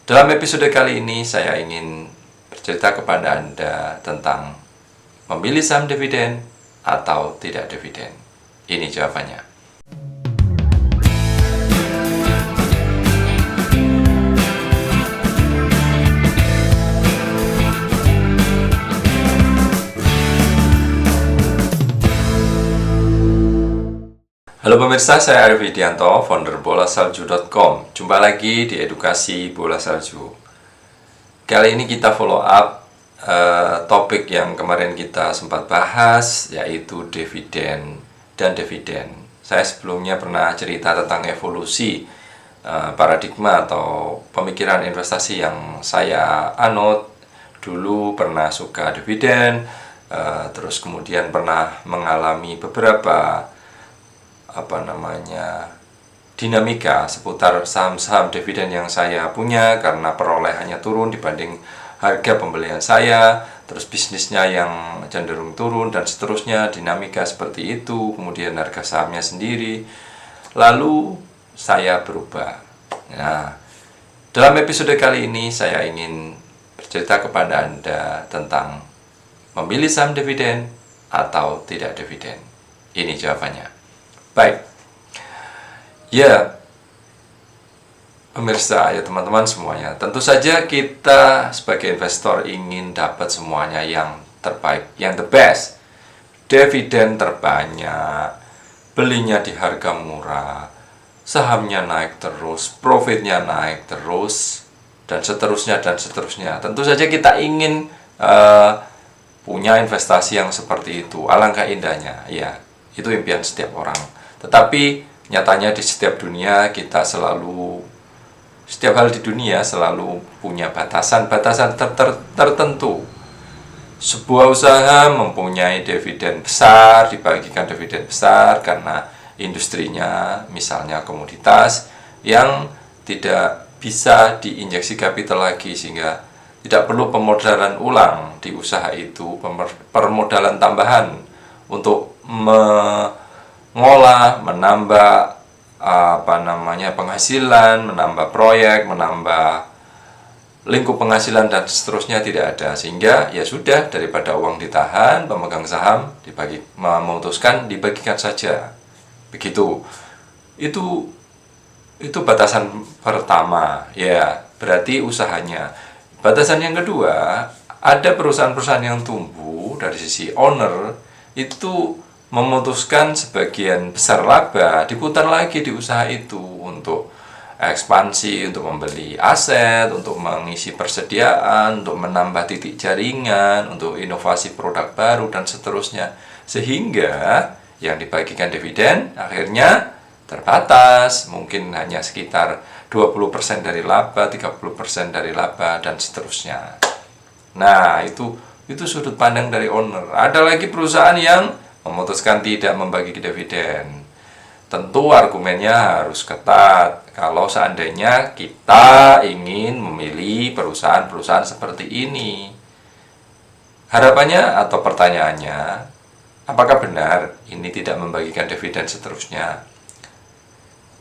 Dalam episode kali ini saya ingin bercerita kepada Anda tentang memilih saham dividen atau tidak dividen. Ini jawabannya. Halo pemirsa, saya Arif Widianto, founder bolasalju.com. Jumpa lagi di edukasi bola salju. Kali ini kita follow up topik yang kemarin kita sempat bahas, yaitu dividen dan dividen. Saya sebelumnya pernah cerita tentang evolusi paradigma atau pemikiran investasi yang saya anut. Dulu pernah suka dividen, terus kemudian pernah mengalami beberapa dinamika seputar saham-saham dividen yang saya punya karena perolehannya turun dibanding harga pembelian saya, terus bisnisnya yang cenderung turun dan seterusnya, dinamika seperti itu, kemudian harga sahamnya sendiri. Lalu saya berubah. Nah, dalam episode kali ini saya ingin bercerita kepada Anda tentang memilih saham dividen atau tidak dividen. Ini jawabannya. Baik, ya pemirsa, ya teman-teman semuanya, tentu saja kita sebagai investor ingin dapat semuanya yang terbaik, yang the best. Dividen terbanyak, belinya di harga murah, sahamnya naik terus, profitnya naik terus, dan seterusnya dan seterusnya. Tentu saja kita ingin punya investasi yang seperti itu. Alangkah indahnya, ya, itu impian setiap orang. Tetapi nyatanya di setiap hal di dunia selalu punya batasan-batasan tertentu. Sebuah usaha mempunyai dividen besar, dibagikan dividen besar karena industrinya misalnya komoditas yang tidak bisa diinjeksi kapital lagi, sehingga tidak perlu pemodalan ulang di usaha itu, permodalan tambahan untuk mengolah, menambah penghasilan, menambah proyek, menambah lingkup penghasilan dan seterusnya tidak ada. Sehingga ya sudah, daripada uang ditahan, pemegang saham memutuskan dibagikan saja. Begitu. Itu batasan pertama, ya, berarti usahanya. Batasan yang kedua, ada perusahaan-perusahaan yang tumbuh dari sisi owner itu memutuskan sebagian besar laba diputar lagi di usaha itu untuk ekspansi, untuk membeli aset, untuk mengisi persediaan, untuk menambah titik jaringan, untuk inovasi produk baru dan seterusnya. Sehingga yang dibagikan dividen akhirnya terbatas, mungkin hanya sekitar 20% dari laba, 30% dari laba dan seterusnya. Nah, itu sudut pandang dari owner. Ada lagi perusahaan yang memutuskan tidak membagi dividen. Tentu argumennya harus ketat. Kalau seandainya kita ingin memilih perusahaan-perusahaan seperti ini, harapannya atau pertanyaannya, apakah benar ini tidak membagikan dividen seterusnya?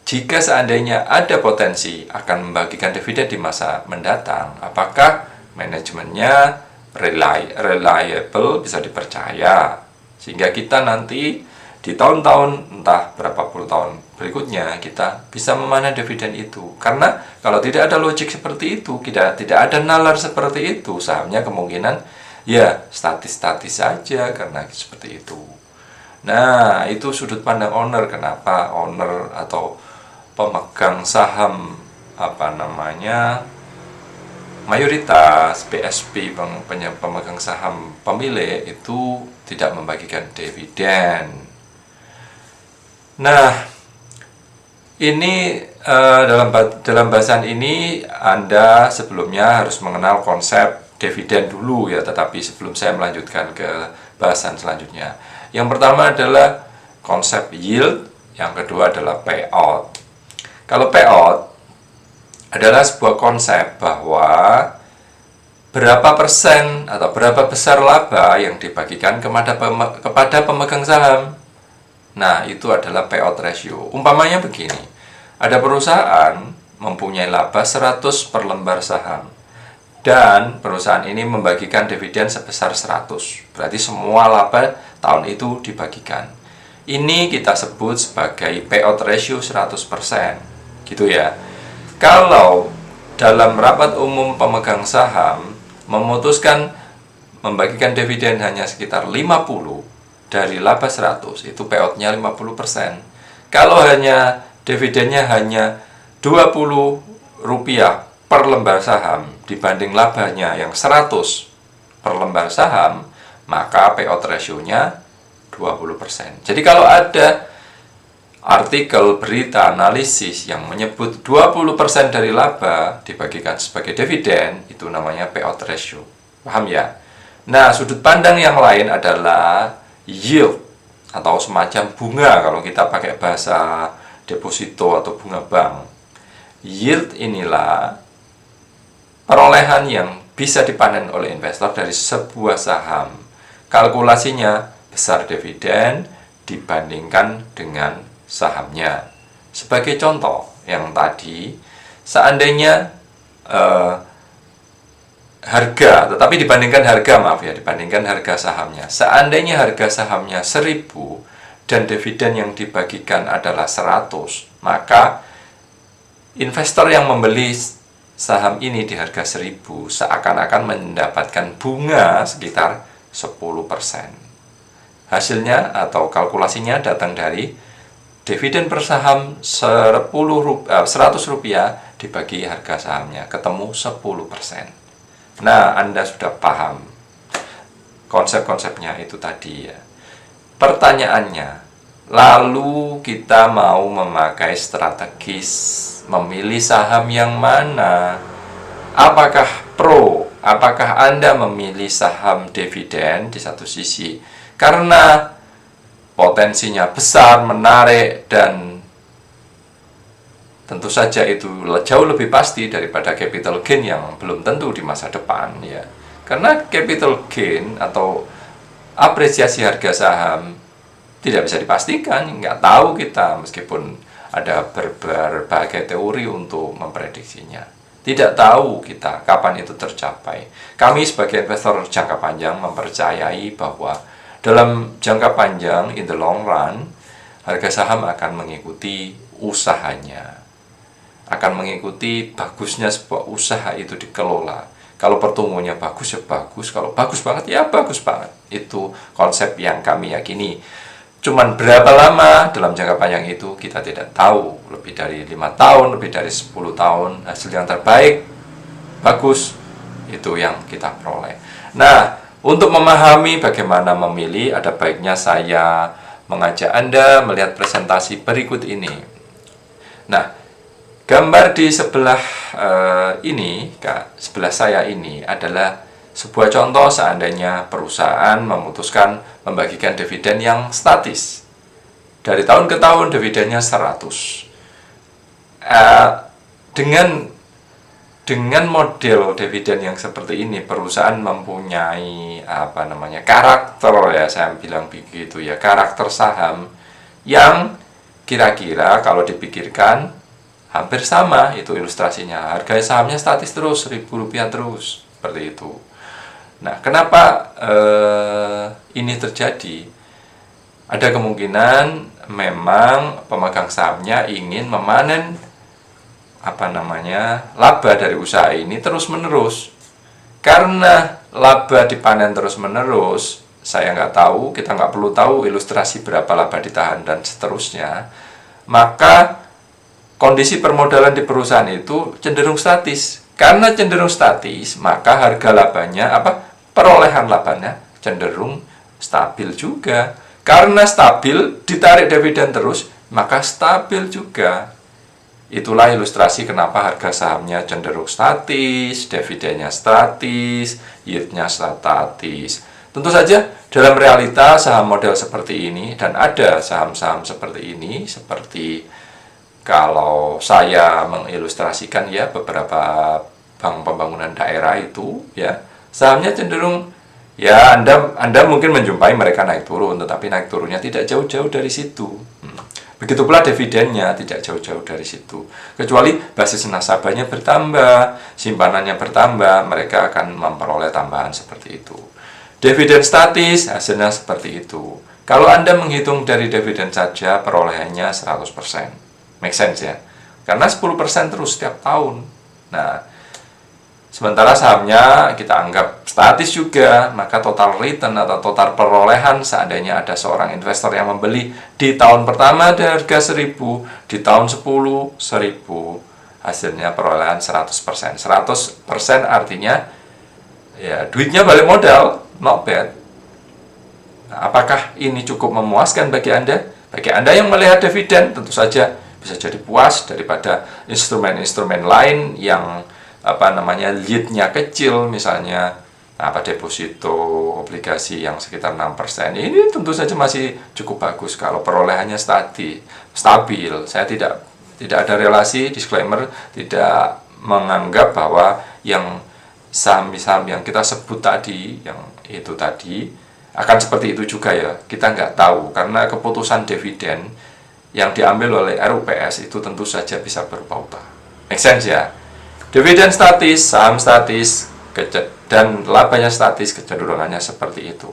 Jika seandainya ada potensi akan membagikan dividen di masa mendatang, apakah manajemennya reliable, bisa dipercaya, sehingga kita nanti di tahun-tahun, entah berapa puluh tahun berikutnya, kita bisa memanen dividen itu. Karena kalau tidak ada logik seperti itu, tidak ada nalar seperti itu, sahamnya kemungkinan ya statis-statis saja karena seperti itu. Nah, itu sudut pandang owner. Kenapa owner atau pemegang saham mayoritas PSP, pemegang saham pemilik itu tidak membagikan dividen. Nah, ini dalam bahasan ini Anda sebelumnya harus mengenal konsep dividen dulu ya. Tetapi sebelum saya melanjutkan ke bahasan selanjutnya, yang pertama adalah konsep yield, yang kedua adalah payout. Kalau payout adalah sebuah konsep bahwa berapa persen atau berapa besar laba yang dibagikan kepada pemegang saham. Nah, itu adalah payout ratio. Umpamanya begini, ada perusahaan mempunyai laba 100 per lembar saham. Dan perusahaan ini membagikan dividen sebesar 100. Berarti semua laba tahun itu dibagikan. Ini kita sebut sebagai payout ratio 100%. Gitu ya. Kalau dalam rapat umum pemegang saham memutuskan membagikan dividen hanya sekitar 50 dari laba 100, itu payoutnya 50%. Kalau hanya dividennya hanya 20 rupiah per lembar saham dibanding labanya yang 100 per lembar saham, maka payout ratio-nya 20%. Jadi kalau ada artikel, berita, analisis yang menyebut 20% dari laba dibagikan sebagai dividen, itu namanya payout ratio. Paham ya? Nah, sudut pandang yang lain adalah yield atau semacam bunga kalau kita pakai bahasa deposito atau bunga bank. Yield inilah perolehan yang bisa dipanen oleh investor dari sebuah saham. Kalkulasinya besar dividen dibandingkan dengan sahamnya. Sebagai contoh yang tadi, seandainya dibandingkan dibandingkan harga sahamnya. Seandainya harga sahamnya 1.000 dan dividen yang dibagikan adalah 100, maka investor yang membeli saham ini di harga 1.000 seakan-akan mendapatkan bunga sekitar 10%. Hasilnya atau kalkulasinya datang dari dividen per saham 100 rupiah dibagi harga sahamnya, ketemu 10%. Nah, Anda sudah paham konsep-konsepnya itu tadi ya. Pertanyaannya, lalu kita mau memakai strategis memilih saham yang mana? Apakah pro? Apakah Anda memilih saham dividen di satu sisi karena potensinya besar, menarik, dan tentu saja itu jauh lebih pasti daripada capital gain yang belum tentu di masa depan ya. Karena capital gain atau apresiasi harga saham tidak bisa dipastikan, nggak tahu kita meskipun ada berbagai teori untuk memprediksinya. Tidak tahu kita kapan itu tercapai. Kami sebagai investor jangka panjang mempercayai bahwa dalam jangka panjang, in the long run, harga saham akan mengikuti usahanya. Akan mengikuti bagusnya sebuah usaha itu dikelola. Kalau pertumbuhannya bagus ya bagus, kalau bagus banget ya bagus banget. Itu konsep yang kami yakini. Cuman berapa lama dalam jangka panjang itu kita tidak tahu. Lebih dari 5 tahun, lebih dari 10 tahun, hasil yang terbaik, bagus, itu yang kita peroleh. Nah, untuk memahami bagaimana memilih, ada baiknya saya mengajak Anda melihat presentasi berikut ini. Nah, gambar di sebelah sebelah saya ini adalah sebuah contoh seandainya perusahaan memutuskan membagikan dividen yang statis. Dari tahun ke tahun dividennya 100. Dengan model dividen yang seperti ini, perusahaan mempunyai karakter ya, saya bilang begitu ya, karakter saham yang kira-kira kalau dipikirkan hampir sama. Itu ilustrasinya, harga sahamnya statis terus, Rp1.000 terus, seperti itu. Nah, kenapa ini terjadi? Ada kemungkinan memang pemegang sahamnya ingin memanen laba dari usaha ini terus-menerus. Karena laba dipanen terus-menerus, saya nggak tahu, kita nggak perlu tahu ilustrasi berapa laba ditahan dan seterusnya, maka kondisi permodalan di perusahaan itu cenderung statis. Karena cenderung statis, maka harga labanya, perolehan labanya cenderung stabil juga. Karena stabil, ditarik dividen terus, maka stabil juga. Itulah ilustrasi kenapa harga sahamnya cenderung statis, dividennya statis, yield-nya statis. Tentu saja dalam realita saham model seperti ini, dan ada saham-saham seperti ini, seperti kalau saya mengilustrasikan ya beberapa bank pembangunan daerah itu ya, sahamnya cenderung ya Anda mungkin menjumpai mereka naik turun, tetapi naik turunnya tidak jauh-jauh dari situ. Begitu pula dividennya tidak jauh-jauh dari situ. Kecuali basis nasabahnya bertambah, simpanannya bertambah, mereka akan memperoleh tambahan seperti itu. Dividen statis hasilnya seperti itu. Kalau Anda menghitung dari dividen saja, perolehannya 100%. Make sense ya? Karena 10% terus setiap tahun. Nah, sementara sahamnya kita anggap statis juga, maka total return atau total perolehan seandainya ada seorang investor yang membeli di tahun pertama di harga 1000, di tahun 10, 1000, hasilnya perolehan 100%. 100% artinya ya duitnya balik modal, not bad. Nah, apakah ini cukup memuaskan bagi Anda? Bagi Anda yang melihat dividen, tentu saja bisa jadi puas daripada instrumen-instrumen lain yang yield-nya kecil, misalnya deposito obligasi yang sekitar 6%. Ini tentu saja masih cukup bagus kalau perolehannya stabil. Saya tidak ada relasi, disclaimer, tidak menganggap bahwa yang saham-saham yang kita sebut tadi, yang itu tadi akan seperti itu juga ya. Kita nggak tahu, karena keputusan dividen yang diambil oleh RUPS itu tentu saja bisa berubah-ubah. Make sense ya? Dividen statis, saham statis, dan labanya statis, kecenderungannya seperti itu.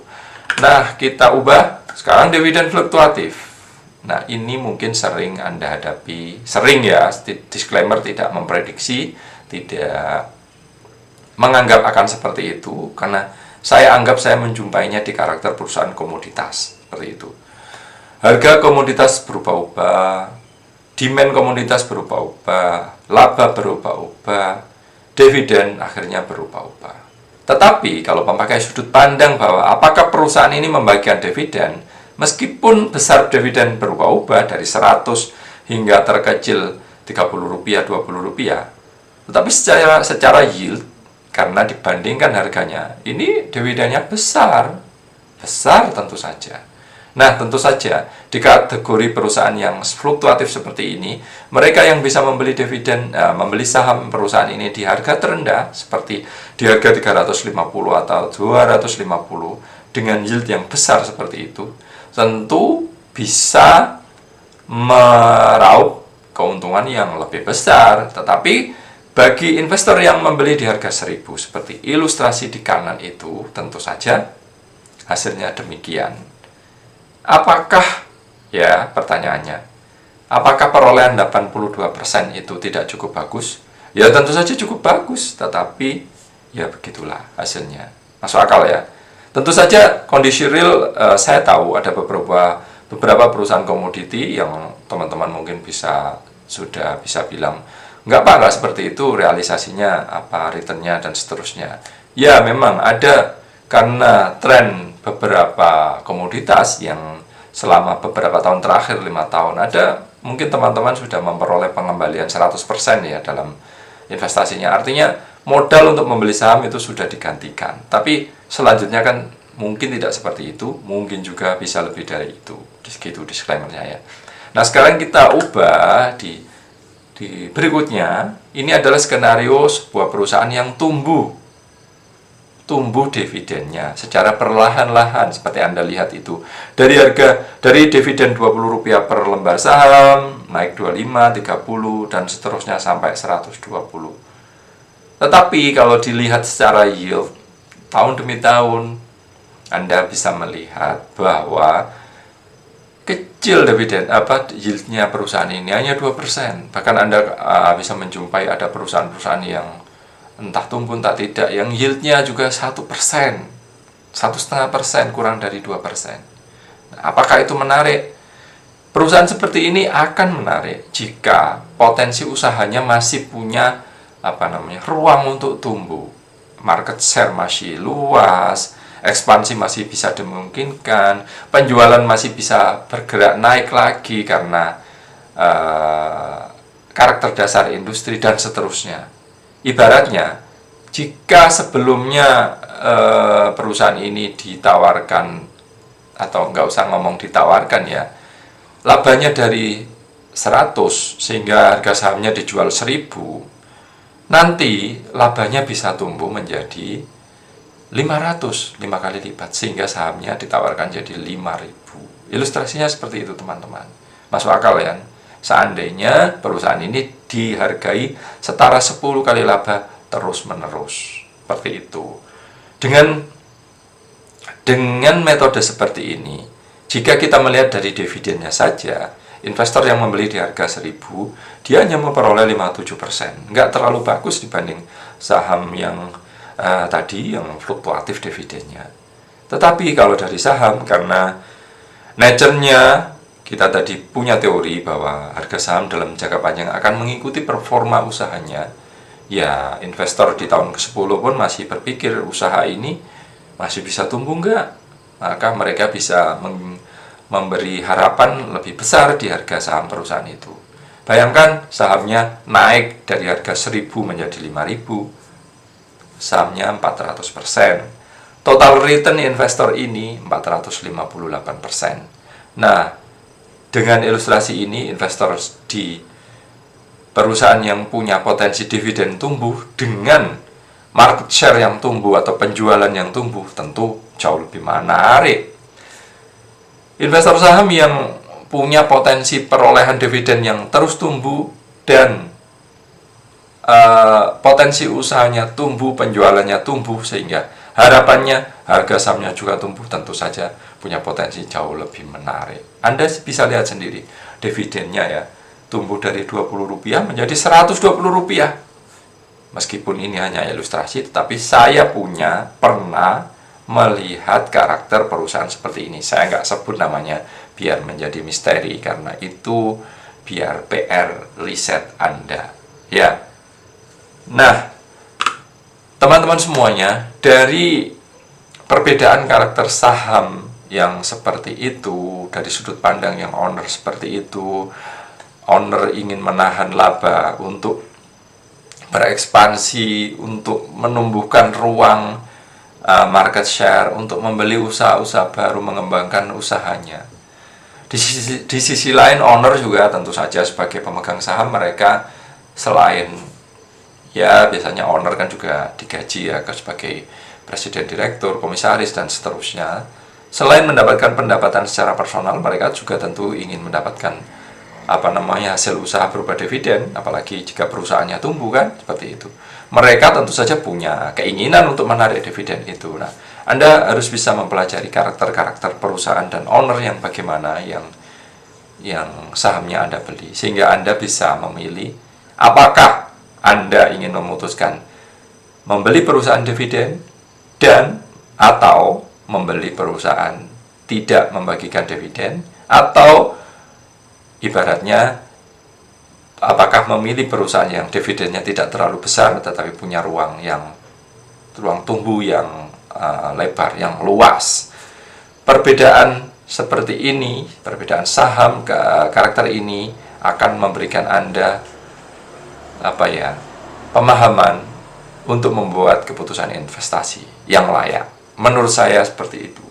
Nah, kita ubah sekarang dividen fluktuatif. Nah, ini mungkin sering Anda hadapi, sering ya, disclaimer, tidak memprediksi, tidak menganggap akan seperti itu, karena saya anggap saya menjumpainya di karakter perusahaan komoditas, seperti itu. Harga komoditas berubah-ubah, demand komoditas berubah-ubah, laba berubah-ubah, dividen akhirnya berubah-ubah. Tetapi kalau memakai sudut pandang bahwa apakah perusahaan ini membagikan dividen, meskipun besar dividen berubah-ubah dari 100 hingga terkecil Rp30, Rp20, tetapi secara yield, karena dibandingkan harganya, ini dividennya besar tentu saja. Nah, tentu saja di kategori perusahaan yang fluktuatif seperti ini, mereka yang bisa membeli dividen, membeli saham perusahaan ini di harga terendah, seperti di harga 350 atau 250, dengan yield yang besar seperti itu, tentu bisa meraup keuntungan yang lebih besar. Tetapi bagi investor yang membeli di harga 1000, seperti ilustrasi di kanan itu, tentu saja hasilnya demikian. Apakah, ya pertanyaannya, apakah perolehan 82% itu tidak cukup bagus? Ya tentu saja cukup bagus, tetapi ya begitulah hasilnya. Masuk akal ya? Tentu saja kondisi real, saya tahu ada beberapa perusahaan komoditi yang teman-teman mungkin sudah bisa bilang, enggak Pak, enggak seperti itu, realisasinya apa, returnnya dan seterusnya. Ya memang ada, karena tren beberapa komoditas yang selama beberapa tahun terakhir, 5 tahun, ada mungkin teman-teman sudah memperoleh pengembalian 100% ya dalam investasinya. Artinya modal untuk membeli saham itu sudah digantikan. Tapi selanjutnya kan mungkin tidak seperti itu, mungkin juga bisa lebih dari itu. Gitu disclaimer-nya ya. Nah, sekarang kita ubah di berikutnya. Ini adalah skenario sebuah perusahaan yang tumbuh dividennya secara perlahan-lahan, seperti Anda lihat itu. Dari dividen Rp20 per lembar saham naik 25, 30 dan seterusnya sampai 120. Tetapi kalau dilihat secara yield tahun demi tahun, Anda bisa melihat bahwa kecil dividen yieldnya perusahaan ini hanya 2%. Bahkan Anda bisa menjumpai ada perusahaan-perusahaan yang entah tumbuh entah tidak, yang yieldnya juga 1%, 1,5%, kurang dari 2%. Nah, apakah itu menarik? Perusahaan seperti ini akan menarik jika potensi usahanya masih punya ruang untuk tumbuh, market share masih luas, ekspansi masih bisa dimungkinkan, penjualan masih bisa bergerak naik lagi karena karakter dasar industri dan seterusnya. Ibaratnya, jika sebelumnya perusahaan ini ditawarkan, atau nggak usah ngomong ditawarkan ya, labanya dari 100 sehingga harga sahamnya dijual 1000, nanti labanya bisa tumbuh menjadi 500, 5 kali lipat, sehingga sahamnya ditawarkan jadi 5000. Ilustrasinya seperti itu teman-teman. Masuk akal ya? Seandainya perusahaan ini dihargai setara 10 kali laba terus-menerus. Seperti itu. Dengan metode seperti ini, jika kita melihat dari dividennya saja, investor yang membeli di harga 1000, dia hanya memperoleh 57%. Nggak terlalu bagus dibanding saham yang tadi, yang fluktuatif dividennya. Tetapi kalau dari saham, karena nature-nya, kita tadi punya teori bahwa harga saham dalam jangka panjang akan mengikuti performa usahanya, ya investor di tahun ke-10 pun masih berpikir usaha ini masih bisa tumbuh nggak? Maka mereka bisa memberi harapan lebih besar di harga saham perusahaan itu. Bayangkan sahamnya naik dari harga 1000 menjadi 5000, sahamnya 400%. Total return investor ini 458%. Nah, dengan ilustrasi ini, investor di perusahaan yang punya potensi dividen tumbuh dengan market share yang tumbuh atau penjualan yang tumbuh tentu jauh lebih menarik. Investor saham yang punya potensi perolehan dividen yang terus tumbuh dan potensi usahanya tumbuh, penjualannya tumbuh, sehingga harapannya harga sahamnya juga tumbuh, tentu saja punya potensi jauh lebih menarik. Anda bisa lihat sendiri dividennya ya, tumbuh dari Rp20 menjadi Rp120. Meskipun ini hanya ilustrasi, tetapi saya pernah melihat karakter perusahaan seperti ini. Saya nggak sebut namanya biar menjadi misteri, karena itu biar PR riset Anda ya. Nah, teman-teman semuanya, dari perbedaan karakter saham yang seperti itu, dari sudut pandang yang owner seperti itu, owner ingin menahan laba untuk berekspansi, untuk menumbuhkan ruang market share, untuk membeli usaha-usaha baru, mengembangkan usahanya. Di sisi lain, owner juga tentu saja sebagai pemegang saham, mereka selain ya biasanya owner kan juga digaji ya sebagai presiden, direktur, komisaris, dan seterusnya. Selain mendapatkan pendapatan secara personal, mereka juga tentu ingin mendapatkan hasil usaha berupa dividen, apalagi jika perusahaannya tumbuh kan, seperti itu. Mereka tentu saja punya keinginan untuk menarik dividen itu. Nah, Anda harus bisa mempelajari karakter-karakter perusahaan dan owner yang bagaimana yang sahamnya Anda beli, sehingga Anda bisa memilih apakah Anda ingin memutuskan membeli perusahaan dividen dan atau membeli perusahaan tidak membagikan dividen, atau ibaratnya apakah memilih perusahaan yang dividennya tidak terlalu besar tetapi punya ruang tumbuh yang lebar, yang luas. Perbedaan seperti ini, perbedaan saham karakter ini akan memberikan Anda pemahaman untuk membuat keputusan investasi yang layak. Menurut saya seperti itu.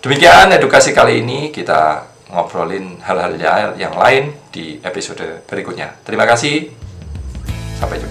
Demikian edukasi kali ini, kita ngobrolin hal-hal yang lain di episode berikutnya. Terima kasih, sampai jumpa.